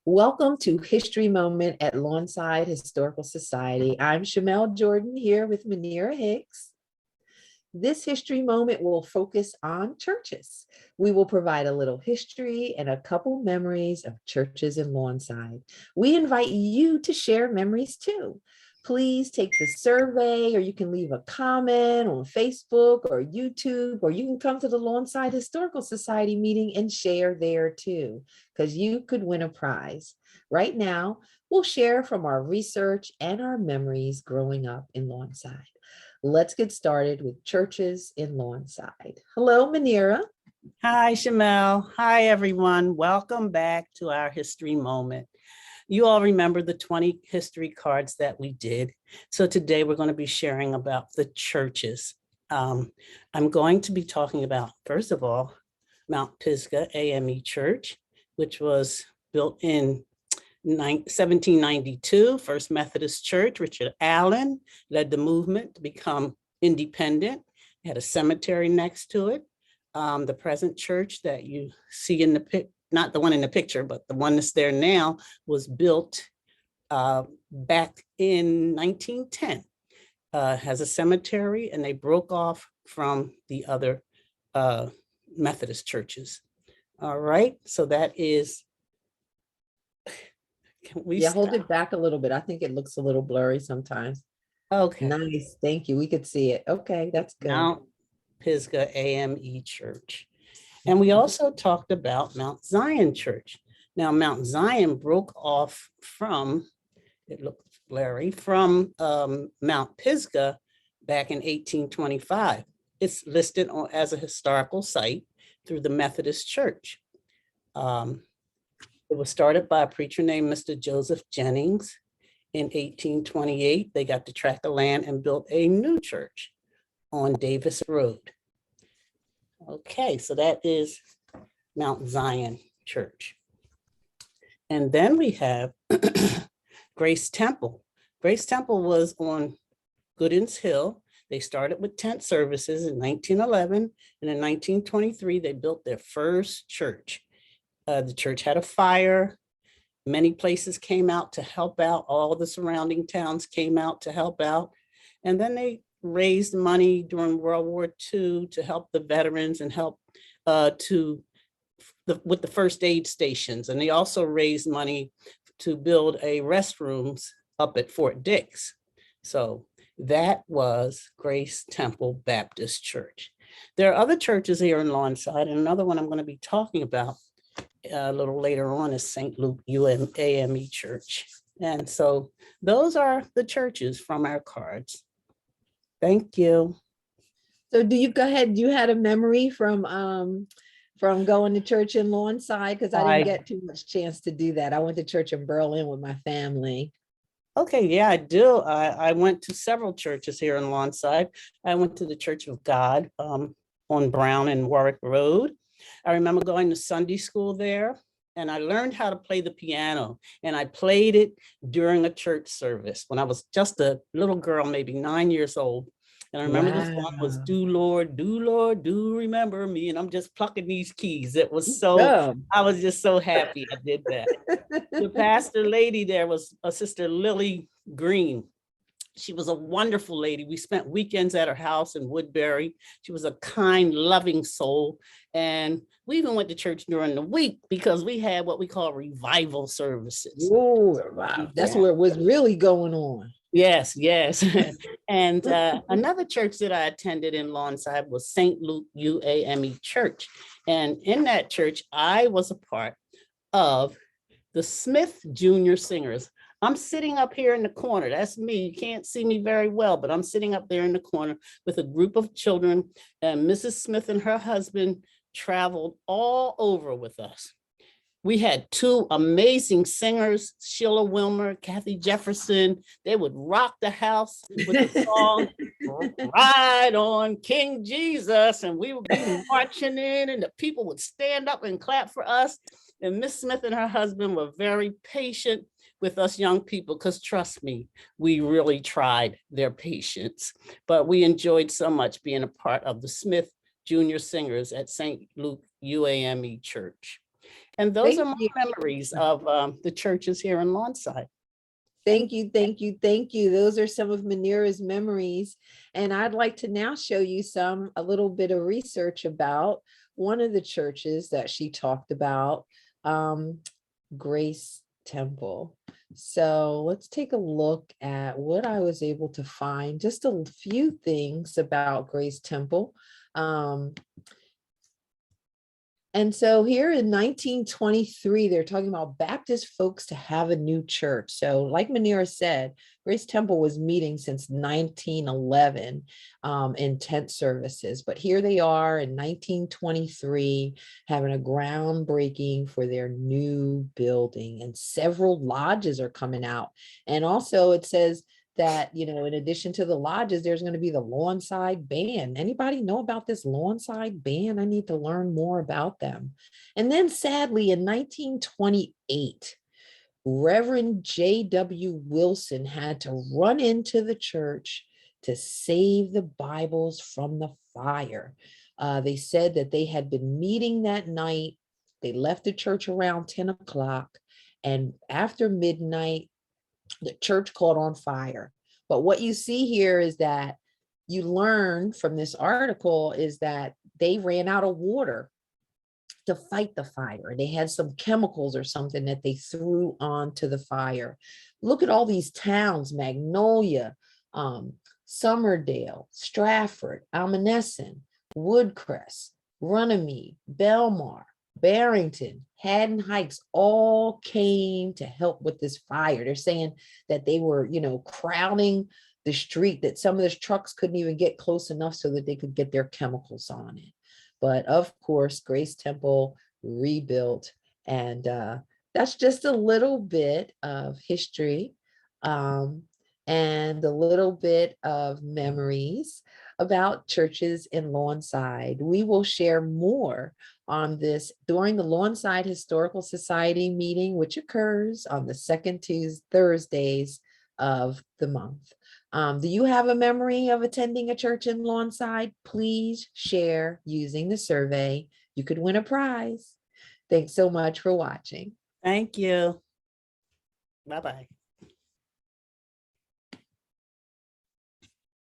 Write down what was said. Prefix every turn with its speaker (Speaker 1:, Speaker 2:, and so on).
Speaker 1: Welcome to History Moment at Lawnside Historical Society. I'm Shamel Jordan here with Manira Hicks. This history moment will focus on churches. We will provide a little history and a couple memories of churches in Lawnside. We invite you to share memories too. Please take the survey, or you can leave a comment on Facebook or YouTube, or you can come to the Lawnside Historical Society meeting and share there too, because you could win a prize. Right now, we'll share from our research and our memories growing up in Lawnside. Let's get started with churches in Lawnside. Hello, Manira.
Speaker 2: Hi, Shamel. Hi, everyone. Welcome back to our history moment. You all remember the 20 history cards that we did. So today we're going to be sharing about the churches. I'm going to be talking about, first of all, Mount Pisgah AME Church, which was built in 1792, First Methodist Church. Richard Allen led the movement to become independent. It had a cemetery next to it. The present church that you see in the picture, not the one in the picture, but the one that's there now, was built back in 1910. Has a cemetery, and they broke off from the other Methodist churches. All right, so that is, can we stop?
Speaker 1: Hold it back a little bit. I think it looks a little blurry sometimes.
Speaker 2: Okay.
Speaker 1: Nice, thank you. We could see it. Okay, that's good.
Speaker 2: Mount Pisgah AME Church. And we also talked about Mount Zion Church. Now, Mount Zion broke off from, it looks blurry, from Mount Pisgah back in 1825. It's listed as a historical site through the Methodist Church. It was started by a preacher named Mr. Joseph Jennings in 1828. They got the tract of land and built a new church on Davis Road. Okay, so that is Mount Zion Church. And then we have Grace Temple. Grace Temple was on Goodins Hill. They started with tent services in 1911, and in 1923, they built their first church. The church had a fire. Many places came out to help out. All the surrounding towns came out to help out. And then they raised money during World War II to help the veterans and help with the first aid stations. And they also raised money to build a restrooms up at Fort Dix. So that was Grace Temple Baptist Church. There are other churches here in Lawnside, and another one I'm going to be talking about a little later on is St. Luke AME Church. And so those are the churches from our cards. Thank you.
Speaker 1: So do you go ahead? You had a memory from going to church in Lawnside? Because I didn't get too much chance to do that. I went to church in Berlin with my family.
Speaker 2: Okay, yeah, I do. I went to several churches here in Lawnside. I went to the Church of God on Brown and Warwick Road. I remember going to Sunday school there, and I learned how to play the piano, and I played it during a church service when I was just a little girl, maybe 9 years old. And I remember the song was "Do Lord, do remember me," and I'm just plucking these keys. It was so, I was just so happy I did that. The pastor lady there was a Sister Lily Green. She was a wonderful lady. We spent weekends at her house in Woodbury. She was a kind, loving soul. And we even went to church during the week because we had what we call revival services.
Speaker 1: Oh, wow. That's where it was really going on.
Speaker 2: Yes, yes. And another church that I attended in Lawnside was St. Luke UAME Church. And in that church, I was a part of the Smith Junior Singers. I'm sitting up here in the corner. That's me. You can't see me very well, but I'm sitting up there in the corner with a group of children. And Mrs. Smith and her husband traveled all over with us. We had two amazing singers, Sheila Wilmer, Kathy Jefferson. They would rock the house with the song, "Ride on King Jesus." And we would be marching in, and the people would stand up and clap for us. And Miss Smith and her husband were very patient with us young people, because trust me, we really tried their patience. But we enjoyed so much being a part of the Smith Junior Singers at St. Luke UAME Church. And those are
Speaker 1: Thank
Speaker 2: my
Speaker 1: you.
Speaker 2: memories of the churches here in Lawnside.
Speaker 1: Thank you, thank you, thank you. Those are some of Manira's memories. And I'd like to now show you a little bit of research about one of the churches that she talked about, Grace Temple. So let's take a look at what I was able to find, just a few things about Grace Temple. And so here in 1923, they're talking about Baptist folks to have a new church. So like Manira said, Grace Temple was meeting since 1911 in tent services. But here they are in 1923 having a groundbreaking for their new building, and several lodges are coming out. And also it says that, you know, in addition to the lodges, there's going to be the Lawnside Band. Anybody know about this Lawnside Band? I need to learn more about them. And then sadly, in 1928, Reverend J.W. Wilson had to run into the church to save the Bibles from the fire. They said that they had been meeting that night. They left the church around 10 o'clock. And after midnight, the church caught on fire. But what you see here is that you learn from this article is that they ran out of water to fight the fire. They had some chemicals or something that they threw onto the fire. Look at all these towns: Magnolia, Summerdale, Stratford, Almanesson, Woodcrest, Runnymede, Belmar, Barrington, Haddon Heights, all came to help with this fire. They're saying that they were, you know, crowding the street, that some of the trucks couldn't even get close enough so that they could get their chemicals on it. But of course, Grace Temple rebuilt, and that's just a little bit of history and a little bit of memories about churches in Lawnside. We will share more on this during the Lawnside Historical Society meeting, which occurs on the second Thursdays of the month. Do you have a memory of attending a church in Lawnside? Please share using the survey. You could win a prize. Thanks so much for watching.
Speaker 2: Thank you. Bye-bye.